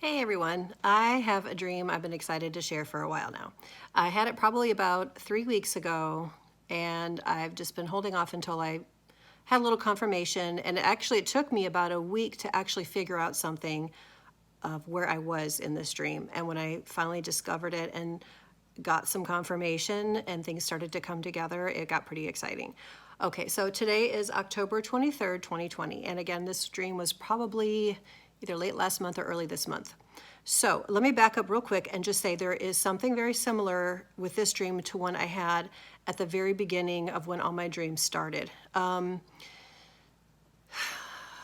Hey everyone, I have a dream I've been excited to share for a while now. I had it probably about 3 weeks ago, and I've just been holding off until I had a little confirmation. And it took me about a week to actually figure out something of where I was in this dream. And when I finally discovered it and got some confirmation and things started to come together, it got pretty exciting. Okay, so today is October 23rd, 2020. And again, this dream was probably either late last month or early this month. So let me back up real quick and just say there is something very similar with this dream to one I had at the very beginning of when all my dreams started.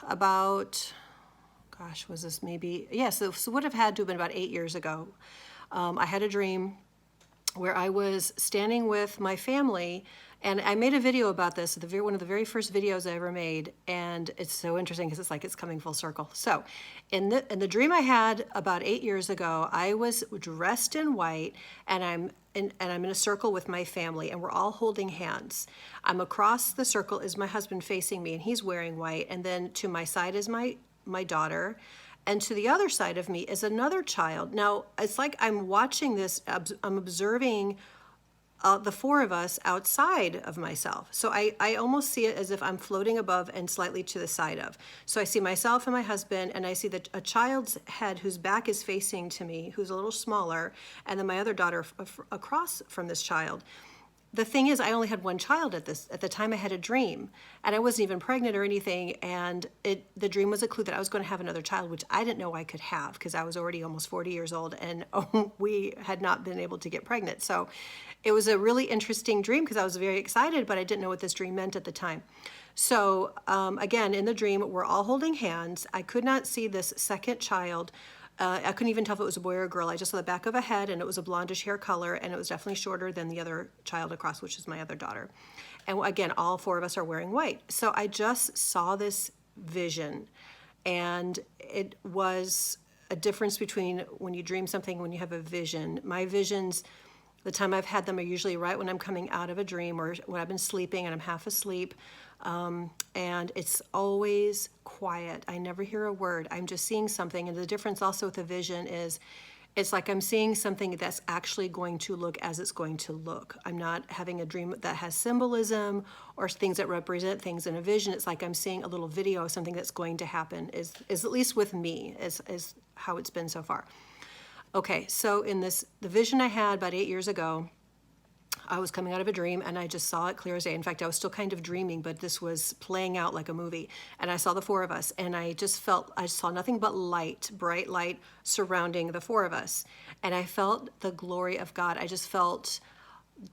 About, gosh, was this maybe, yes, yeah, so would have had to have been about 8 years ago. I had a dream where I was standing with my family, and I made a video about this, one of the very first videos I ever made, and it's so interesting because it's like it's coming full circle. So in the dream I had about 8 years ago, I was dressed in white, and I'm in a circle with my family, and we're all holding hands. I'm across the circle is my husband facing me, and he's wearing white, and then to my side is my daughter, and to the other side of me is another child. Now, it's like I'm watching this, I'm observing the four of us outside of myself. So I almost see it as if I'm floating above and slightly to the side of. So I see myself and my husband, and I see a child's head whose back is facing to me, who's a little smaller, and then my other daughter across from this child. The thing is, I only had one child at the time I had a dream, and I wasn't even pregnant or anything. And the dream was a clue that I was going to have another child, which I didn't know I could have because I was already almost 40 years old, and we had not been able to get pregnant. So it was a really interesting dream because I was very excited, but I didn't know what this dream meant at the time. So again, in the dream, we're all holding hands. I could not see this second child. I couldn't even tell if it was a boy or a girl. I just saw the back of a head, and it was a blondish hair color, and it was definitely shorter than the other child across, which is my other daughter. And again, all four of us are wearing white. So I just saw this vision, and it was a difference between when you dream something, when you have a vision. My visions, the time I've had them, are usually right when I'm coming out of a dream or when I've been sleeping and I'm half asleep. And it's always quiet. I never hear a word. I'm just seeing something. And the difference also with the vision is it's like I'm seeing something that's actually going to look as it's going to look. I'm not having a dream that has symbolism or things that represent things in a vision. It's like I'm seeing a little video of something that's going to happen, is at least with me, is how it's been so far. Okay, so in the vision I had about 8 years ago, I was coming out of a dream, and I just saw it clear as day. In fact, I was still kind of dreaming, but this was playing out like a movie. And I saw the four of us, and I saw nothing but light, bright light surrounding the four of us. And I felt the glory of God. I just felt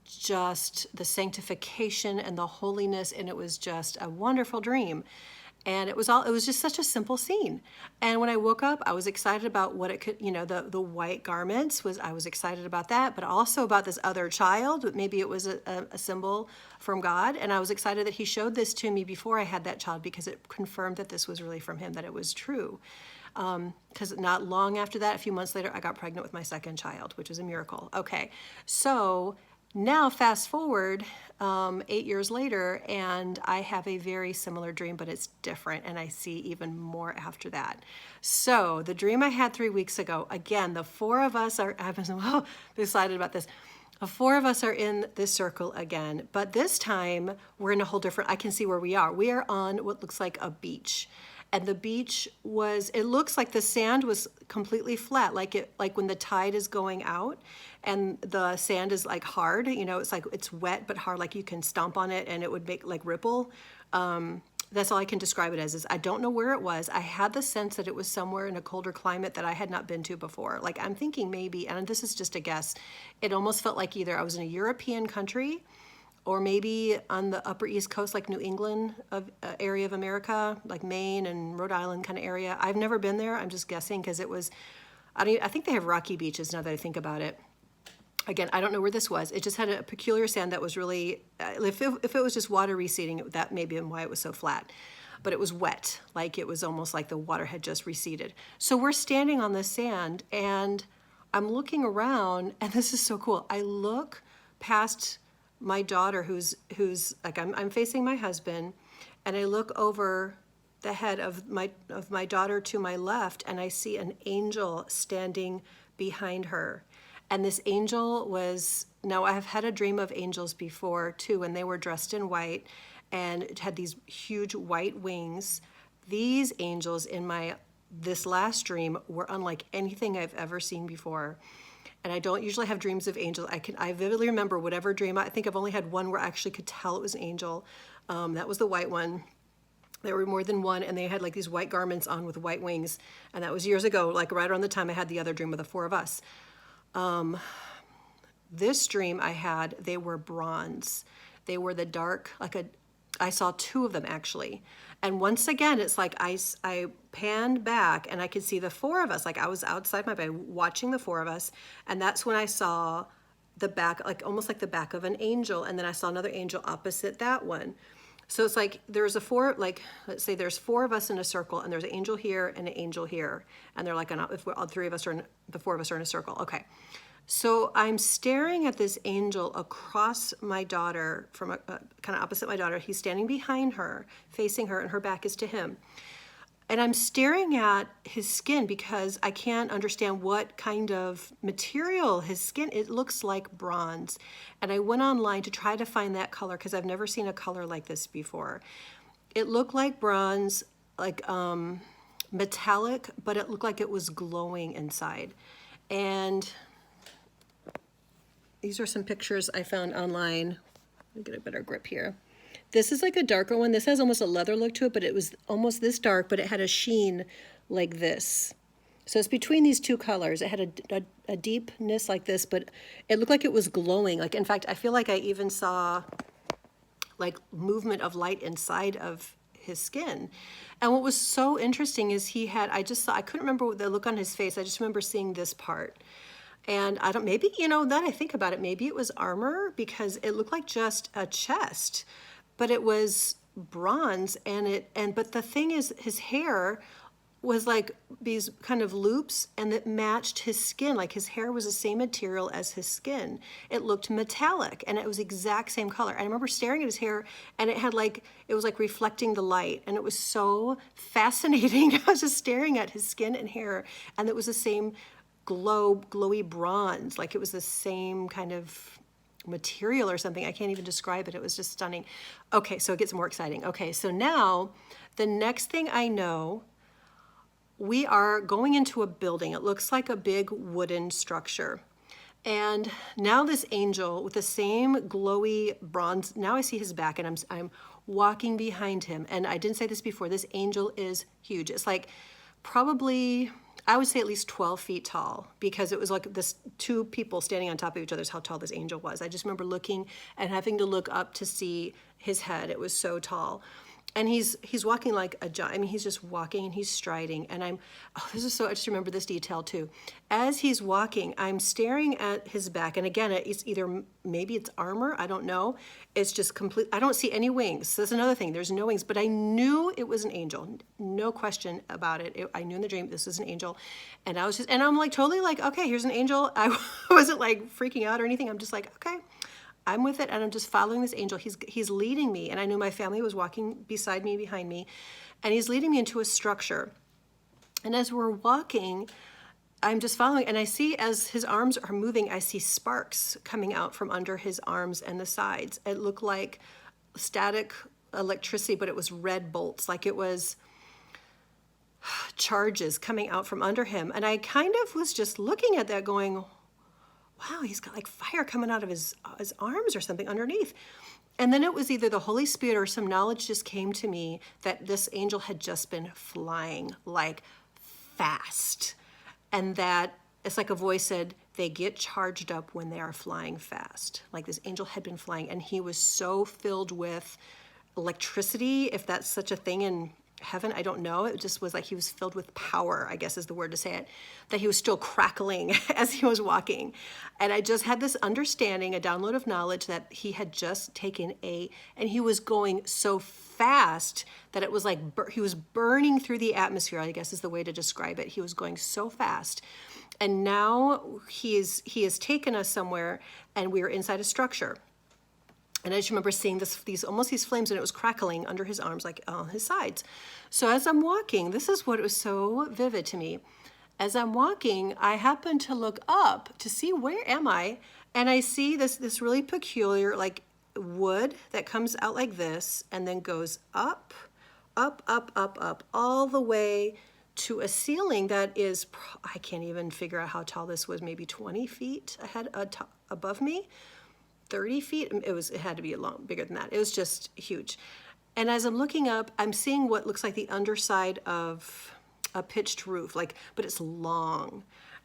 just the sanctification and the holiness, and it was just a wonderful dream. And it was just such a simple scene. And when I woke up, I was excited about what it could, the white garments I was excited about that, but also about this other child. Maybe it was a symbol from God. And I was excited that he showed this to me before I had that child, because it confirmed that this was really from him, that it was true. Because not long after that, a few months later, I got pregnant with my second child, which was a miracle. Okay, so now fast forward 8 years later, and I have a very similar dream, but it's different, and I see even more after that. So the dream I had 3 weeks ago, again, the four of us are, I've been so excited about this. The four of us are in this circle again, but this time we're in a whole different, I can see where we are. We are on what looks like a beach. And the beach it looks like the sand was completely flat, like when the tide is going out and the sand is like hard, it's like it's wet but hard, like you can stomp on it and it would make like ripple. That's all I can describe it as. Is I don't know where it was. I had the sense that it was somewhere in a colder climate that I had not been to before. Like I'm thinking maybe, and this is just a guess, it almost felt like either I was in a European country or maybe on the upper East Coast, like New England area of America, like Maine and Rhode Island kind of area. I've never been there. I'm just guessing because I think they have rocky beaches now that I think about it. Again, I don't know where this was. It just had a peculiar sand that was really, if it was just water receding, that may be why it was so flat. But it was wet, like it was almost like the water had just receded. So we're standing on the sand, and I'm looking around, and this is so cool. I look past my daughter, who's like I'm facing my husband, and I look over the head of my daughter to my left, and I see an angel standing behind her. And this angel was, now I have had a dream of angels before too, and they were dressed in white and had these huge white wings. These angels in this last dream were unlike anything I've ever seen before. And I don't usually have dreams of angels. I vividly remember whatever dream. I think I've only had one where I actually could tell it was an angel. That was the white one. There were more than one, and they had like these white garments on with white wings. And that was years ago, like right around the time I had the other dream of the four of us. This dream I had, they were bronze. They were the dark, I saw two of them actually. And once again, it's like I panned back and I could see the four of us. Like I was outside my bed watching the four of us. And that's when I saw the back, like almost like the back of an angel. And then I saw another angel opposite that one. So it's like there's let's say there's four of us in a circle, and there's an angel here and an angel here. And they're like, if all three of us are, the four of us are in a circle. Okay. So I'm staring at this angel across my daughter, from kind of opposite my daughter. He's standing behind her, facing her, and her back is to him. And I'm staring at his skin because I can't understand what kind of material his skin, it looks like bronze. And I went online to try to find that color because I've never seen a color like this before. It looked like bronze, like metallic, but it looked like it was glowing inside. And these are some pictures I found online. Let me get a better grip here. This is like a darker one. This has almost a leather look to it, but it was almost this dark, but it had a sheen like this. So it's between these two colors. It had a deepness like this, but it looked like it was glowing. Like, in fact, I feel like I even saw like movement of light inside of his skin. And what was so interesting is I couldn't remember the look on his face. I just remember seeing this part. And maybe, now I think about it, maybe it was armor because it looked like just a chest, but it was bronze. But the thing is, his hair was like these kind of loops, and it matched his skin. Like his hair was the same material as his skin. It looked metallic, and it was the exact same color. I remember staring at his hair, and it was like reflecting the light, and it was so fascinating. I was just staring at his skin and hair, and it was the same glowy bronze, like it was the same kind of material or something. I can't even describe it. It was just stunning. Okay, so it gets more exciting. Okay, so now the next thing I know, we are going into a building. It looks like a big wooden structure. And now this angel with the same glowy bronze, now I see his back, and I'm walking behind him. And I didn't say this before, this angel is huge. It's like probably, I would say at least 12 feet tall, because it was like this two people standing on top of each other is how tall this angel was. I just remember looking and having to look up to see his head. It was so tall. And he's walking like a giant. I mean, he's just walking and he's striding. And I just remember this detail too. As he's walking, I'm staring at his back. And again, it's maybe it's armor. I don't know. It's just complete. I don't see any wings. So that's another thing. There's no wings, but I knew it was an angel. No question about it. I knew in the dream this was an angel. And I'm like totally like, okay, here's an angel. I wasn't like freaking out or anything. I'm just like, okay. I'm with it, and I'm just following this angel. He's leading me, and I knew my family was walking beside me, behind me, and he's leading me into a structure. And as we're walking, I'm just following, and I see as his arms are moving, I see sparks coming out from under his arms and the sides. It looked like static electricity, but it was red bolts, like it was charges coming out from under him. And I kind of was just looking at that going, wow, he's got like fire coming out of his arms or something underneath. And then it was either the Holy Spirit or some knowledge just came to me that this angel had just been flying like fast. And that it's like a voice said, they get charged up when they are flying fast. Like this angel had been flying, and he was so filled with electricity, if that's such a thing in heaven, I don't know. It just was like he was filled with power, I guess is the word to say it, that he was still crackling as he was walking. And I just had this understanding, a download of knowledge that he had just taken and he was going so fast that it was like he was burning through the atmosphere, I guess is the way to describe it. He was going so fast. And now he has taken us somewhere, and we are inside a structure. And I just remember seeing these flames, and it was crackling under his arms, like on his sides. So as I'm walking, this is what was so vivid to me. As I'm walking, I happen to look up to see where am I, and I see this really peculiar like wood that comes out like this, and then goes up, up, up, up, up, all the way to a ceiling that is, I can't even figure out how tall this was, maybe 20 feet above me. 30 feet. It had to be a lot bigger than that. It was just huge. And as I'm looking up, I'm seeing what looks like the underside of a pitched roof, but it's long,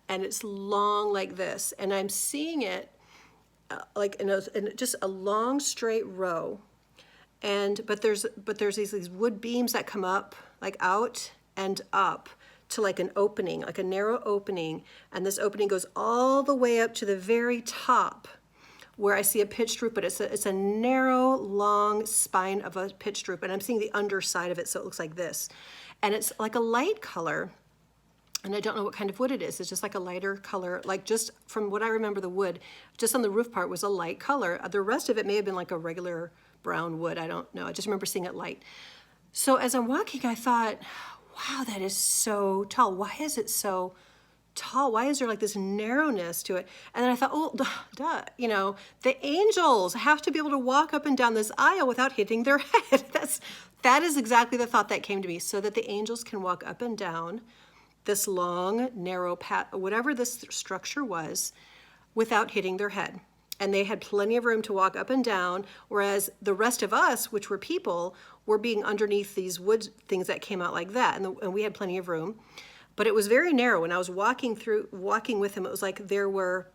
and it's long like this. And I'm seeing it like in just a long straight row. But there's these wood beams that come up, like out and up to like an opening, like a narrow opening. And this opening goes all the way up to the very top, where I see a pitched roof, but it's a narrow, long spine of a pitched roof, and I'm seeing the underside of it, so it looks like this. And it's like a light color, and I don't know what kind of wood it is. It's just like a lighter color, like just from what I remember, the wood, just on the roof part was a light color. The rest of it may have been like a regular brown wood, I don't know. I just remember seeing it light. So as I'm walking, I thought, wow, that is so tall. Why is it so tall? Why is there like this narrowness to it? And then I thought, oh, duh, the angels have to be able to walk up and down this aisle without hitting their head. That is exactly the thought that came to me, so that the angels can walk up and down this long, narrow path, whatever this structure was, without hitting their head. And they had plenty of room to walk up and down, whereas the rest of us, which were people, were being underneath these wood things that came out like that, and we had plenty of room. But it was very narrow. When I was walking with him, it was like there were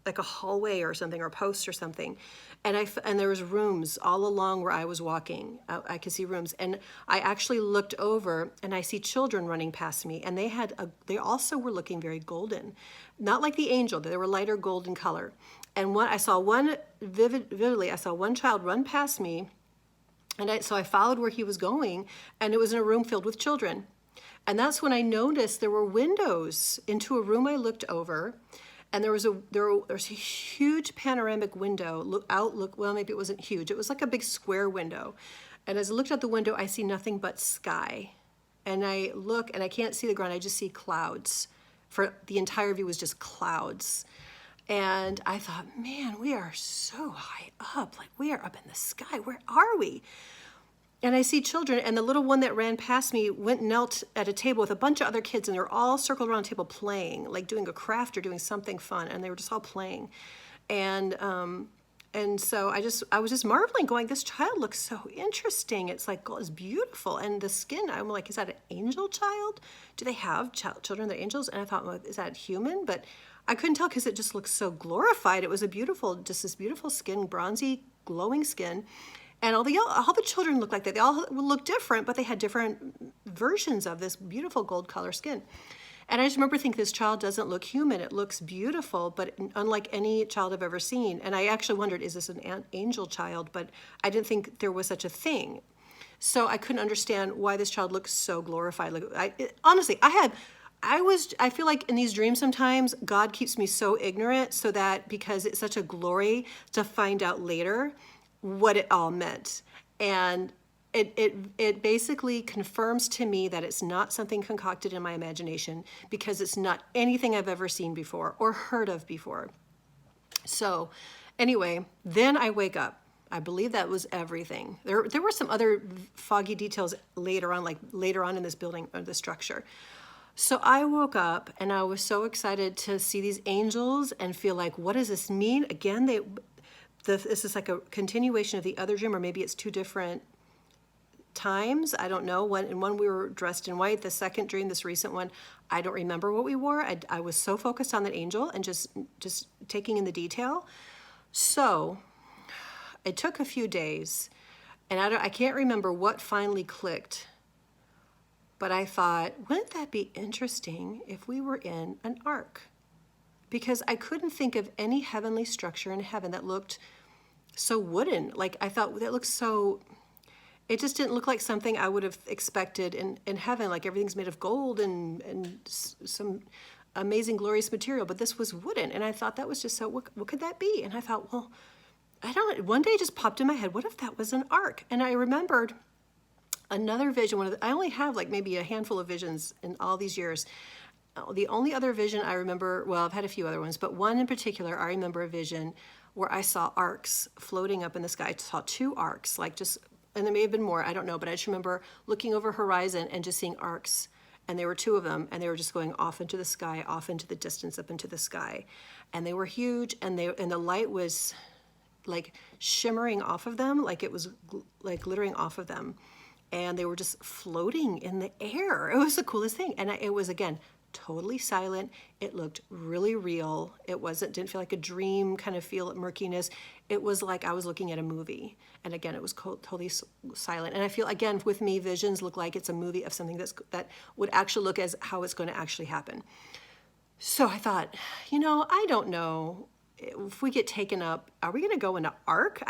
like a hallway or something, or a post or something. And there was rooms all along where I was walking. I could see rooms. And I actually looked over, and I see children running past me, and they also were looking very golden. Not like the angel, they were lighter golden color. And I saw one vividly, I saw one child run past me, and so I followed where he was going, and it was in a room filled with children. And that's when I noticed there were windows into a room I looked over, and there was a huge panoramic window, well, maybe it wasn't huge. It was like a big square window. And as I looked out the window, I see nothing but sky. And I look, and I can't see the ground, I just see clouds. For the entire view was just clouds. And I thought, man, we are so high up, like we are up in the sky. Where are we? And I see children, and the little one that ran past me went and knelt at a table with a bunch of other kids, and they're all circled around a table playing, like doing a craft or doing something fun, and they were just all playing. And so I was just marveling, going, this child looks so interesting. It's like, it's beautiful. And the skin, I'm like, is that an angel child? Do they have children that are angels? And I thought, well, is that human? But I couldn't tell because it just looked so glorified. It was just this beautiful skin, bronzy, glowing skin. And all the children looked like that. They all looked different, but they had different versions of this beautiful gold color skin. And I just remember thinking, this child doesn't look human. It looks beautiful, but unlike any child I've ever seen. And I actually wondered, is this an angel child? But I didn't think there was such a thing. So I couldn't understand why this child looked so glorified. Honestly, I feel like in these dreams sometimes God keeps me so ignorant, so that because it's such a glory to find out later what it all meant. And it basically confirms to me that it's not something concocted in my imagination, because it's not anything I've ever seen before or heard of before. So anyway, then I wake up. I believe that was everything. There were some other foggy details later on in this building or the structure. So I woke up, and I was so excited to see these angels and feel like, what does this mean? Again, this is like a continuation of the other dream, or maybe it's two different times. I don't know. In one we were dressed in white. The second dream, this recent one, I don't remember what we wore. I was so focused on that angel and just taking in the detail. So it took a few days, and I can't remember what finally clicked. But I thought, wouldn't that be interesting if we were in an ark? Because I couldn't think of any heavenly structure in heaven that looked so wooden. Like, I thought that looked so, it just didn't look like something I would have expected in heaven. Like, everything's made of gold and some amazing glorious material, but this was wooden. And I thought that was just so, what could that be? And I thought, well, one day it just popped in my head, what if that was an ark? And I remembered another vision. I only have like maybe a handful of visions in all these years. The only other vision I remember, well, I've had a few other ones, but one in particular, I remember a vision where I saw arcs floating up in the sky. I saw 2 arcs, like just, and there may have been more, I don't know, but I just remember looking over horizon and just seeing arcs. And there were 2 of them, and they were just going off into the sky, off into the distance, up into the sky. And they were huge, and the light was like shimmering off of them, like it was like glittering off of them. And they were just floating in the air. It was the coolest thing. And it was, again, totally silent. It looked really real. It didn't feel like a dream kind of feel, murkiness. It was like I was looking at a movie. And again, it was totally silent. And I feel, again, with me, visions look like it's a movie of something that would actually look as how it's going to actually happen. So I thought, I don't know if we get taken up, are we going to go into ark?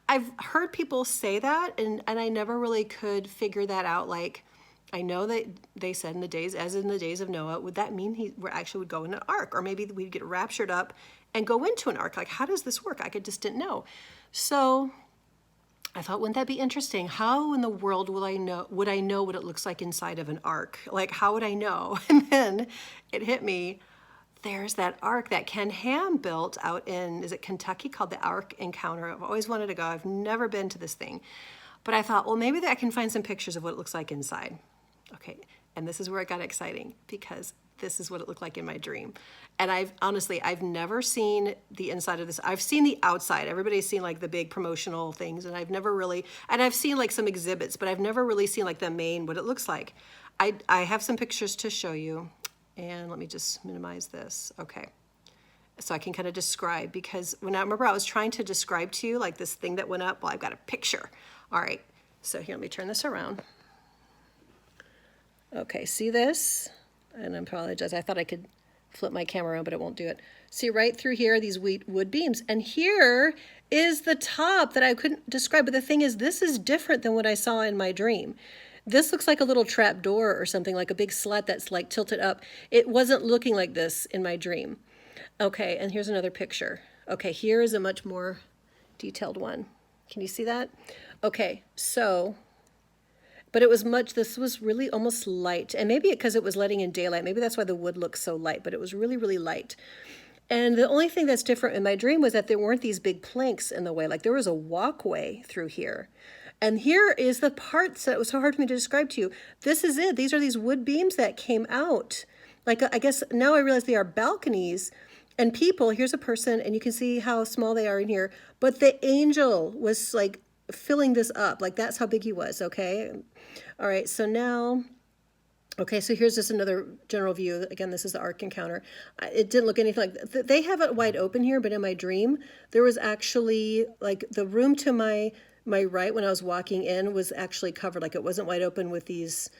I've heard people say that, and I never really could figure that out. Like, I know that they said in the days of Noah, would that mean we actually would go in an ark? Or maybe we'd get raptured up and go into an ark? Like, how does this work? I just didn't know. So I thought, wouldn't that be interesting? How in the world would I know what it looks like inside of an ark? Like, how would I know? And then it hit me. There's that ark that Ken Ham built out in, is it Kentucky, called the Ark Encounter. I've always wanted to go. I've never been to this thing. But I thought, well, maybe I can find some pictures of what it looks like inside. Okay, and this is where it got exciting, because this is what it looked like in my dream. And I've never seen the inside of this. I've seen the outside. Everybody's seen like the big promotional things, and I've seen like some exhibits, but I've never really seen like the main, what it looks like. I have some pictures to show you. And let me just minimize this. Okay. So I can kind of describe, because I remember I was trying to describe to you like this thing that went up. Well, I've got a picture. All right. So here, let me turn this around. Okay. See this? And I apologize. I thought I could flip my camera around, but it won't do it. See right through here, these wood beams. And here is the top that I couldn't describe. But the thing is, this is different than what I saw in my dream. This looks like a little trap door or something, like a big slat that's like tilted up. It wasn't looking like this in my dream. Okay, and here's another picture. Okay, here is a much more detailed one. Can you see that? Okay, so, but this was really almost light. And maybe because it was letting in daylight, maybe that's why the wood looks so light, but it was really, really light. And the only thing that's different in my dream was that there weren't these big planks in the way. Like there was a walkway through here. And here is the parts that was so hard for me to describe to you. This is it. These are these wood beams that came out. Like, I guess now I realize they are balconies and people. Here's a person, and you can see how small they are in here. But the angel was like filling this up. Like that's how big he was, okay? All right, so now, okay, so here's just another general view. Again, this is the Ark Encounter. It didn't look anything like, they have it wide open here, but in my dream, there was actually like the room to my right when I was walking in was actually covered. Like it wasn't wide open with these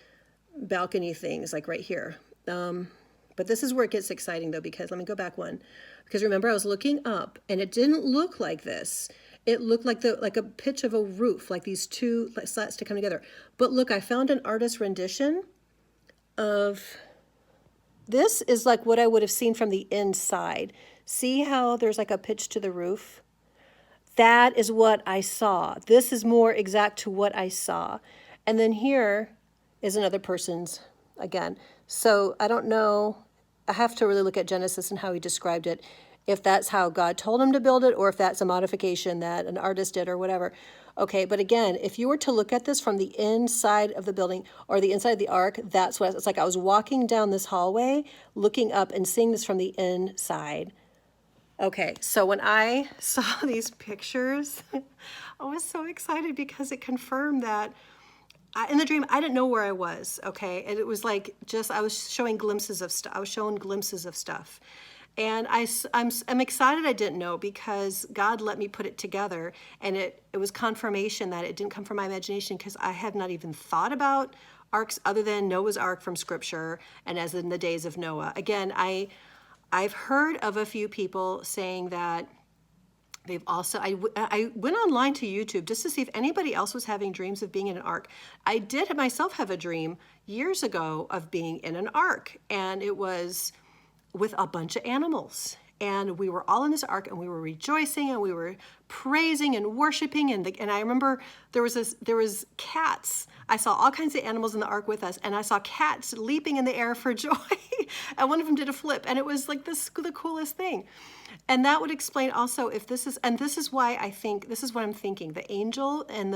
balcony things like right here. But this is where it gets exciting though, because let me go back one. Because remember, I was looking up and it didn't look like this. It looked like a pitch of a roof, like these 2 slats to come together. But look, I found an artist rendition of, this is like what I would have seen from the inside. See how there's like a pitch to the roof? That is what I saw. This is more exact to what I saw. And then here is another person's again. So I don't know. I have to really look at Genesis and how he described it, if that's how God told him to build it or if that's a modification that an artist did or whatever. Okay, but again, if you were to look at this from the inside of the building or the inside of the ark, that's what it's like. I was walking down this hallway, looking up and seeing this from the inside. Okay, so when I saw these pictures, I was so excited because it confirmed that in the dream, I didn't know where I was, okay? And it was like I was showing glimpses of stuff. I was showing glimpses of stuff. And I'm excited I didn't know, because God let me put it together, and it was confirmation that it didn't come from my imagination, because I have not even thought about arks other than Noah's Ark from Scripture and as in the days of Noah. Again, I've heard of a few people saying that they've also, I went online to YouTube just to see if anybody else was having dreams of being in an ark. I did myself have a dream years ago of being in an ark, and it was with a bunch of animals. and we were all in this ark, and we were rejoicing, and we were praising and worshiping, and I remember there was cats. I saw all kinds of animals in the ark with us, and I saw cats leaping in the air for joy. And one of them did a flip, and it was like the coolest thing. And that would explain also if this is why I think, this is what I'm thinking. The angel and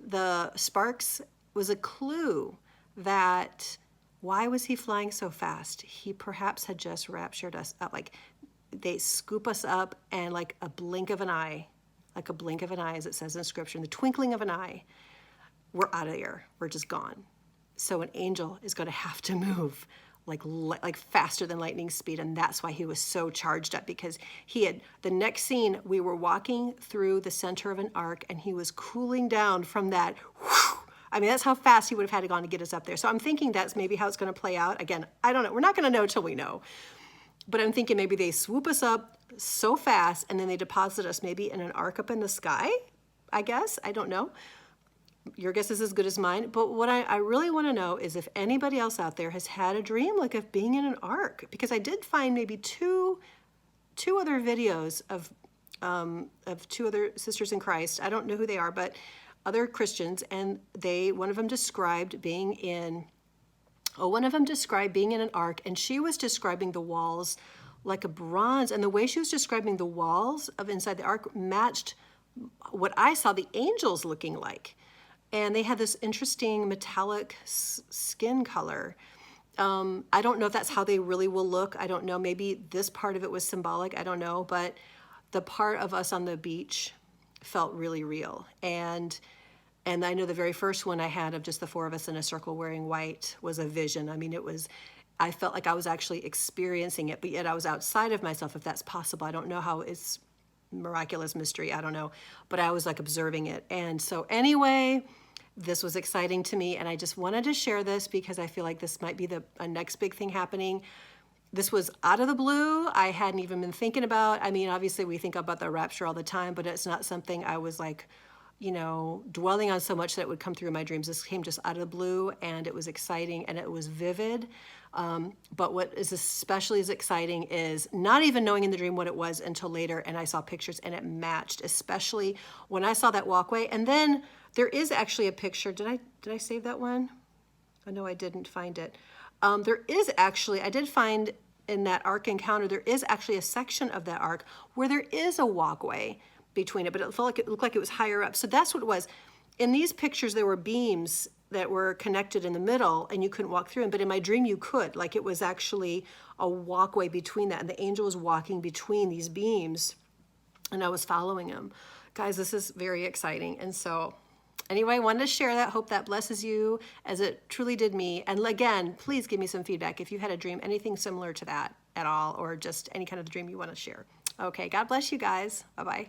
the sparks was a clue that why was he flying so fast? He perhaps had just raptured us up. Like they scoop us up, and like a blink of an eye, as it says in scripture, in the twinkling of an eye, we're out of here. We're just gone. So an angel is going to have to move like faster than lightning speed. And that's why he was so charged up, because the next scene, we were walking through the center of an ark, and he was cooling down from that. Whew, I mean, that's how fast he would have had to gone to get us up there. So I'm thinking that's maybe how it's going to play out. Again, I don't know. We're not going to know till we know. But I'm thinking maybe they swoop us up so fast, and then they deposit us maybe in an ark up in the sky, I guess. I don't know. Your guess is as good as mine. But what I really want to know is if anybody else out there has had a dream like of being in an ark, because I did find maybe two other videos of two other sisters in Christ. I don't know who they are, but other Christians, and one of them described being in an ark, and she was describing the walls like a bronze, and the way she was describing the walls of inside the ark matched what I saw the angels looking like. And they had this interesting metallic skin color. I don't know if that's how they really will look. I don't know. Maybe this part of it was symbolic. I don't know. But the part of us on the beach felt really real. And I know the very first one I had of just the four of us in a circle wearing white was a vision. I mean, I felt like I was actually experiencing it, but yet I was outside of myself, if that's possible. I don't know how it's miraculous mystery. I don't know, but I was like observing it. And so anyway, this was exciting to me, and I just wanted to share this because I feel like this might be a next big thing happening. This was out of the blue. I hadn't even been thinking about. I mean, obviously we think about the rapture all the time, but it's not something I was like, dwelling on so much that it would come through in my dreams. This came just out of the blue, and it was exciting, and it was vivid. But what is especially as exciting is not even knowing in the dream what it was until later, and I saw pictures, and it matched, especially when I saw that walkway. And then there is actually a picture. Did I save that one? Oh, no, I didn't find it. There is actually, I did find in that ark encounter, there is actually a section of that ark where there is a walkway between it, but it looked like it was higher up. So that's what it was. In these pictures, there were beams that were connected in the middle, and you couldn't walk through them. But in my dream, you could. Like it was actually a walkway between that, and the angel was walking between these beams, and I was following him. Guys, this is very exciting. And so anyway, I wanted to share that. Hope that blesses you as it truly did me. And again, please give me some feedback if you had a dream, anything similar to that at all, or just any kind of dream you want to share. Okay, God bless you guys. Bye-bye.